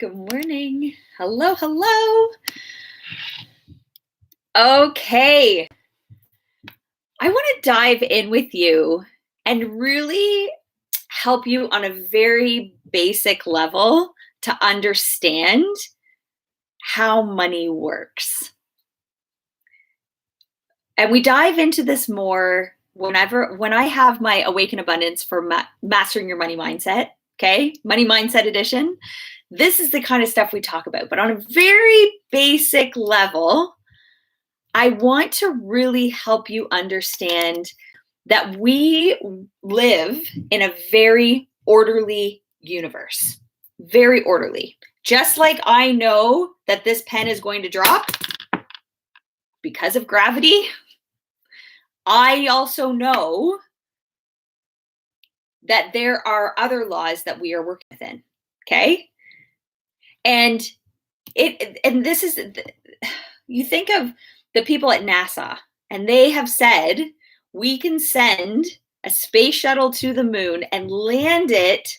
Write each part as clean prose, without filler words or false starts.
Good morning. Hello, hello. Okay. I want to dive in with you and really help you on a very basic level to understand how money works. And we dive into this more when I have my Awaken Abundance for Mastering Your Money Mindset, okay? Money Mindset Edition. This is the kind of stuff we talk about, but on a very basic level, I want to really help you understand that we live in a very orderly universe. Very orderly. Just like I know that this pen is going to drop because of gravity, I also know that there are other laws that we are working within. Okay? And this is, you think of the people at NASA, and they have said we can send a space shuttle to the moon and land it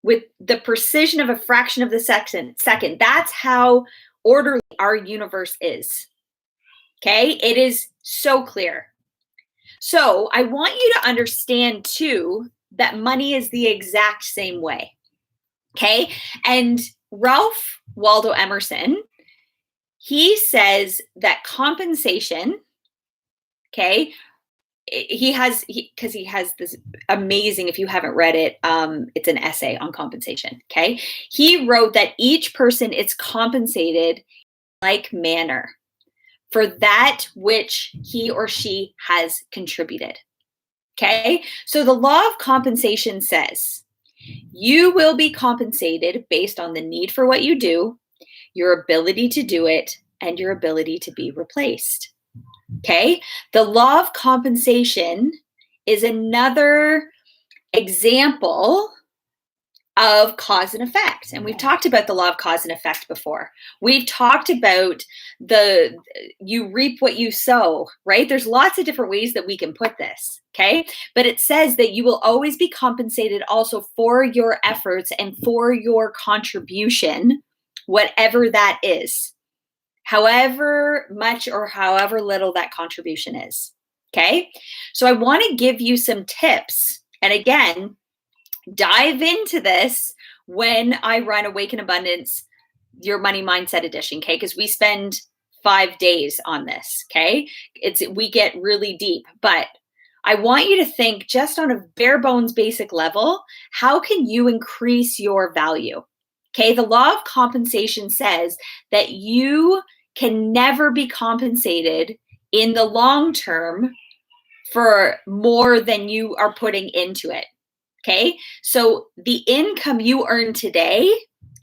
with the precision of a fraction of the second. That's how orderly our universe is. Okay? It is so clear. So I want you to understand too that money is the exact same way. Okay? And Ralph Waldo Emerson, he says that compensation, okay, he has this amazing, if you haven't read it, it's an essay on compensation, okay? He wrote that each person is compensated like manner for that which he or she has contributed, okay? So the law of compensation says you will be compensated based on the need for what you do, your ability to do it, and your ability to be replaced. Okay? The law of compensation is another example of cause and effect. And we've talked about the law of cause and effect before. We've talked about you reap what you sow, right? There's lots of different ways that we can put this, okay? But it says that you will always be compensated also for your efforts and for your contribution, whatever that is, however much or however little that contribution is, okay? So I want to give you some tips. And again, dive into this when I run Awaken Abundance, Your Money Mindset Edition, okay? Because we spend 5 days on this, okay? We get really deep, but I want you to think just on a bare bones basic level, how can you increase your value? Okay, the law of compensation says that you can never be compensated in the long term for more than you are putting into it. Okay, so the income you earn today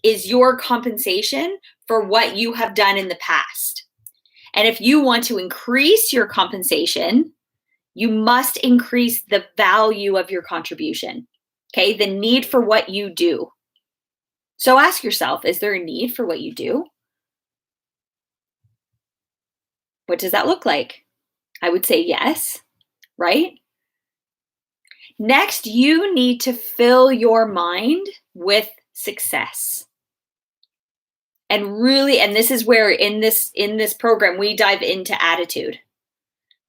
is your compensation for what you have done in the past. And if you want to increase your compensation, you must increase the value of your contribution. Okay, the need for what you do. So ask yourself, is there a need for what you do? What does that look like? I would say yes, right? Next, you need to fill your mind with success. And really, and this is where in this program, we dive into attitude.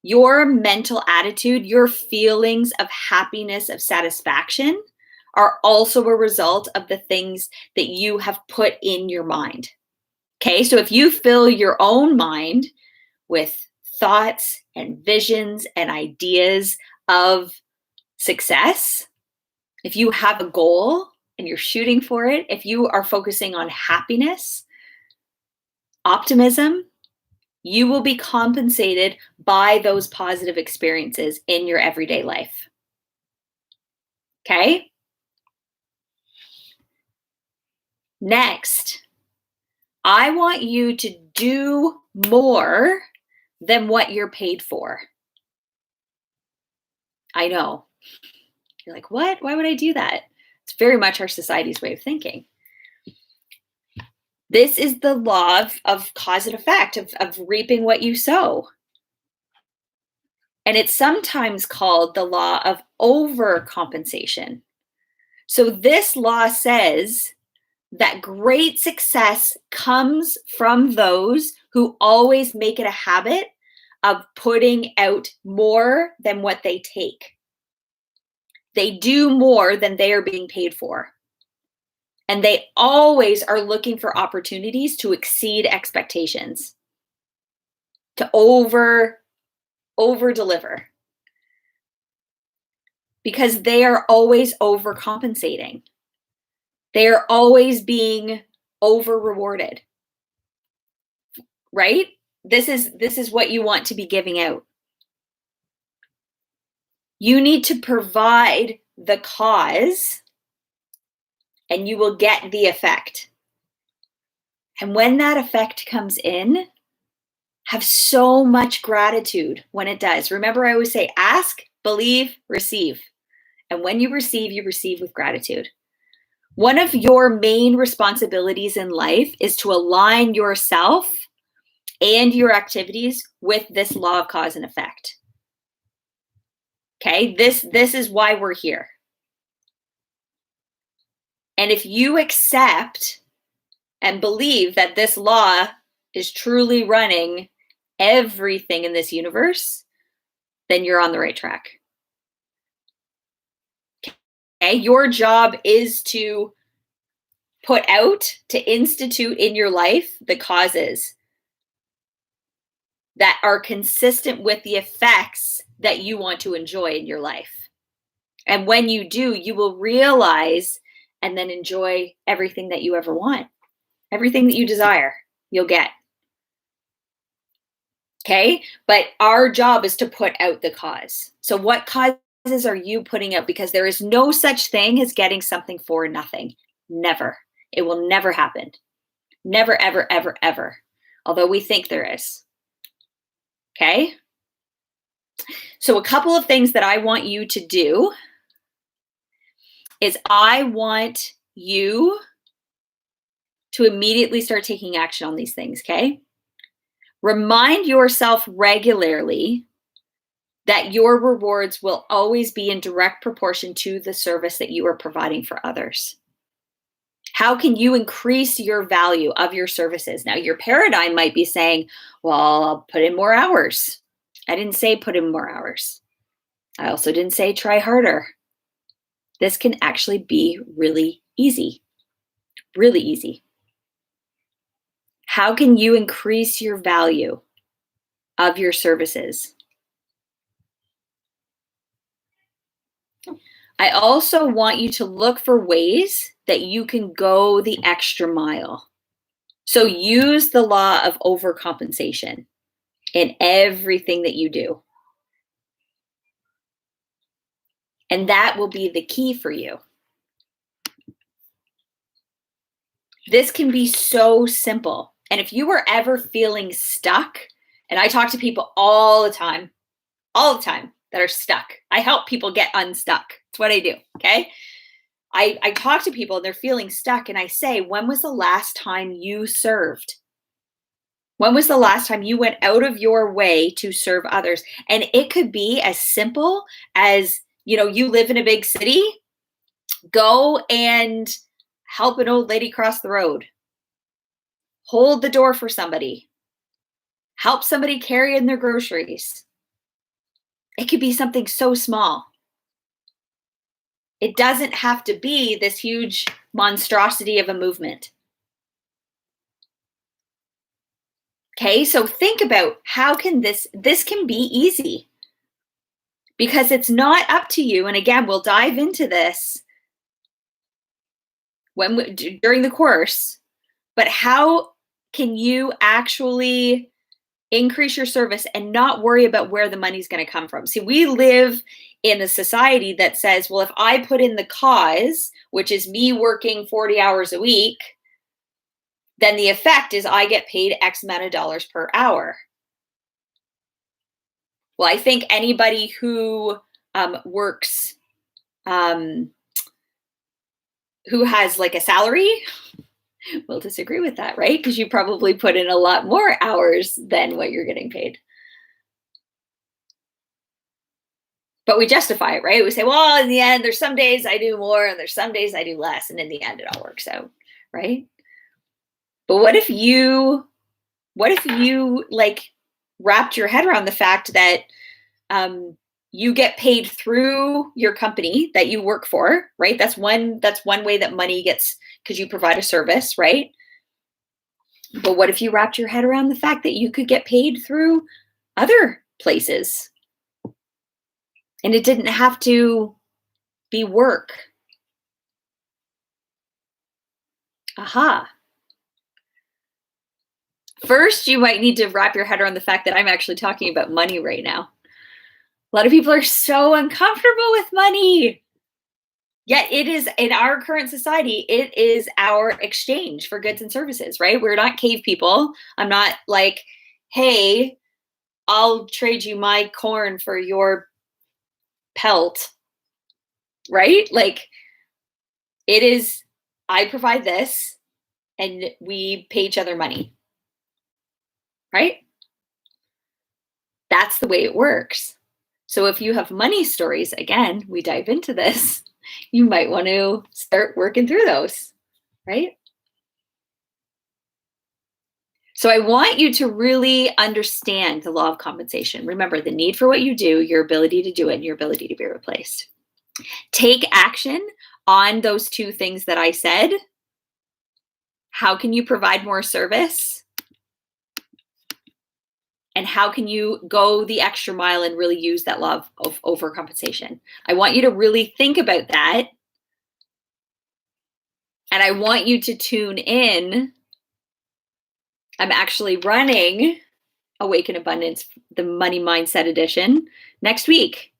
Your mental attitude, your feelings of happiness, of satisfaction are also a result of the things that you have put in your mind. Okay, so if you fill your own mind with thoughts and visions and ideas of success, if you have a goal and you're shooting for it, if you are focusing on happiness, optimism, you will be compensated by those positive experiences in your everyday life. Okay? Next, I want you to do more than what you're paid for. I know. You're like, what? Why would I do that? It's very much our society's way of thinking. This is the law of cause and effect, of reaping what you sow. And it's sometimes called the law of overcompensation. So this law says that great success comes from those who always make it a habit of putting out more than what they take. They do more than they are being paid for. And they always are looking for opportunities to exceed expectations, to over deliver. Because they are always overcompensating. They are always being over rewarded. Right? This is what you want to be giving out. You need to provide the cause and you will get the effect. And when that effect comes in, have so much gratitude when it does. Remember, I always say, ask, believe, receive. And when you receive with gratitude. One of your main responsibilities in life is to align yourself and your activities with this law of cause and effect. Okay, this is why we're here. And if you accept and believe that this law is truly running everything in this universe, then you're on the right track. Okay, your job is to put out, to institute in your life the causes that are consistent with the effects that you want to enjoy in your life. And when you do, you will realize and then enjoy everything that you ever want. Everything that you desire, you'll get. Okay? But our job is to put out the cause. So what causes are you putting out? Because there is no such thing as getting something for nothing. Never. It will never happen. Never, ever, ever, ever. Although we think there is. Okay? So a couple of things that I want you to do is I want you to immediately start taking action on these things, okay? Remind yourself regularly that your rewards will always be in direct proportion to the service that you are providing for others. How can you increase your value of your services? Now, your paradigm might be saying, well, I'll put in more hours. I didn't say put in more hours. I also didn't say try harder. This can actually be really easy. Really easy. How can you increase your value of your services? I also want you to look for ways that you can go the extra mile. So use the law of overcompensation in everything that you do. And that will be the key for you. This can be so simple. And if you were ever feeling stuck, and I talk to people all the time that are stuck. I help people get unstuck. It's what I do, okay? I talk to people and they're feeling stuck and I say, when was the last time you served? When was the last time you went out of your way to serve others? And it could be as simple as, you live in a big city, go and help an old lady cross the road. Hold the door for somebody. Help somebody carry in their groceries. It could be something so small. It doesn't have to be this huge monstrosity of a movement. Okay, so think about how can this can be easy because it's not up to you. And again, we'll dive into this during the course, but how can you actually increase your service and not worry about where the money's going to come from? See, we live in a society that says, well, if I put in the cause, which is me working 40 hours a week, then the effect is I get paid X amount of dollars per hour. Well, I think anybody who works, who has like a salary, will disagree with that, right? Because you probably put in a lot more hours than what you're getting paid. But we justify it, right? We say, well, in the end, there's some days I do more and there's some days I do less. And in the end, it all works out, right? But what if you like wrapped your head around the fact that you get paid through your company that you work for, right? That's one way that money gets, because you provide a service, right? But what if you wrapped your head around the fact that you could get paid through other places and it didn't have to be work? Aha. First, you might need to wrap your head around the fact that I'm actually talking about money right now. A lot of people are so uncomfortable with money. Yet it is, in our current society, it is our exchange for goods and services, right? We're not cave people. I'm not like, hey, I'll trade you my corn for your pelt, right? Like, it is, I provide this and we pay each other money, right? That's the way it works. So if you have money stories, again, we dive into this, you might want to start working through those, right? So I want you to really understand the law of compensation. Remember, the need for what you do, your ability to do it, and your ability to be replaced. Take action on those two things that I said. How can you provide more service? And how can you go the extra mile and really use that law of overcompensation? I want you to really think about that. And I want you to tune in. I'm actually running Awaken Abundance, the Money Mindset Edition, next week.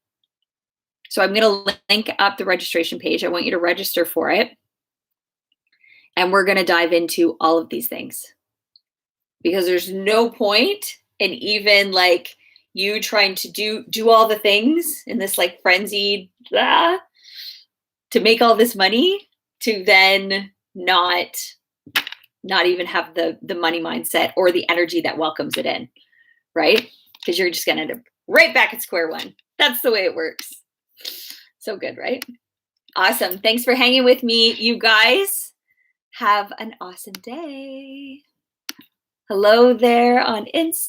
So I'm going to link up the registration page. I want you to register for it. And we're going to dive into all of these things. Because there's no point in even like you trying to do all the things in this like frenzied to make all this money, to then not even have the money mindset or the energy that welcomes it in, right? Because you're just going to end up right back at square one. That's the way it works. So good, right? Awesome. Thanks for hanging with me, you guys. Have an awesome day. Hello there on Insta.